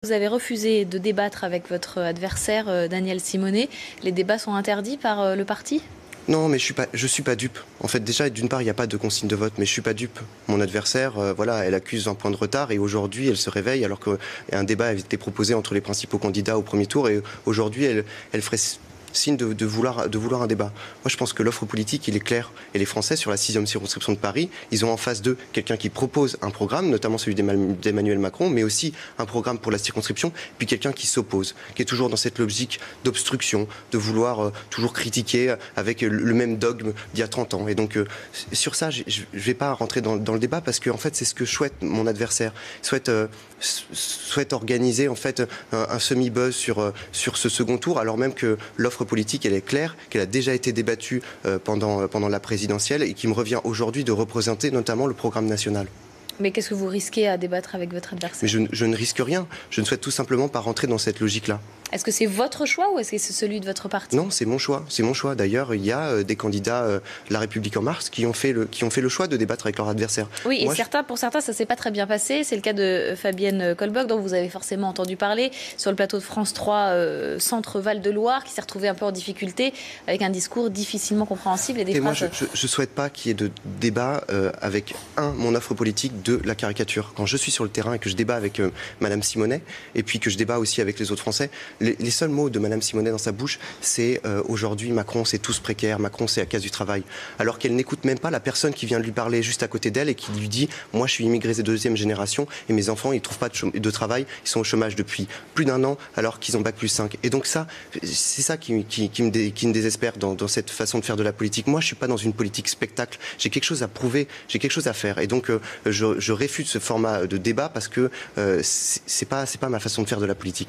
Vous avez refusé de débattre avec votre adversaire Daniel Simonet. Les débats sont interdits par le parti ? Non, mais je suis pas dupe. En fait, déjà, d'une part, il n'y a pas de consigne de vote, mais je suis pas dupe. Mon adversaire, voilà, elle accuse un point de retard et aujourd'hui, elle se réveille alors qu'un débat avait été proposé entre les principaux candidats au premier tour et aujourd'hui, elle ferait signe de vouloir un débat. Moi, je pense que l'offre politique, il est clair. Et les Français, sur la 6e circonscription de Paris, ils ont en face d'eux quelqu'un qui propose un programme, notamment celui d'Emmanuel Macron, mais aussi un programme pour la circonscription, puis quelqu'un qui s'oppose, qui est toujours dans cette logique d'obstruction, de vouloir toujours critiquer avec le même dogme d'il y a 30 ans. Et donc, sur ça, je ne vais pas rentrer dans le débat parce que, en fait, c'est ce que souhaite mon adversaire. Souhaite organiser, en fait, un semi-buzz sur ce second tour, alors même que l'offre politique, elle est claire, qu'elle a déjà été débattue pendant la présidentielle et qu'il me revient aujourd'hui de représenter notamment le programme national. Mais qu'est-ce que vous risquez à débattre avec votre adversaire ? Mais je ne risque rien. Je ne souhaite tout simplement pas rentrer dans cette logique-là. Est-ce que c'est votre choix ou est-ce que c'est celui de votre parti ? Non, c'est mon choix. C'est mon choix. D'ailleurs, il y a des candidats de La République En Marche qui ont fait le choix de débattre avec leur adversaire. Oui, et pour certains, ça ne s'est pas très bien passé. C'est le cas de Fabienne Colboc, dont vous avez forcément entendu parler, sur le plateau de France 3, Centre Val-de-Loire, qui s'est retrouvée un peu en difficulté, avec un discours difficilement compréhensible et des phrases... Moi, je ne souhaite pas qu'il y ait de débat avec, mon offre politique, de la caricature. Quand je suis sur le terrain et que je débat avec Madame Simonet, et puis que je débat aussi avec les autres Français, les seuls mots de Madame Simonet dans sa bouche, c'est aujourd'hui Macron, c'est tous précaires, Macron, c'est la casse du travail. Alors qu'elle n'écoute même pas la personne qui vient lui parler juste à côté d'elle et qui lui dit « Moi, je suis immigré de 2e génération et mes enfants, ils ne trouvent pas de travail, ils sont au chômage depuis plus d'1 an alors qu'ils ont bac+5. » Et donc ça, c'est ça qui me désespère dans cette façon de faire de la politique. Moi, je ne suis pas dans une politique spectacle. J'ai quelque chose à prouver, j'ai quelque chose à faire. Et donc, je réfute ce format de débat parce que c'est pas ma façon de faire de la politique.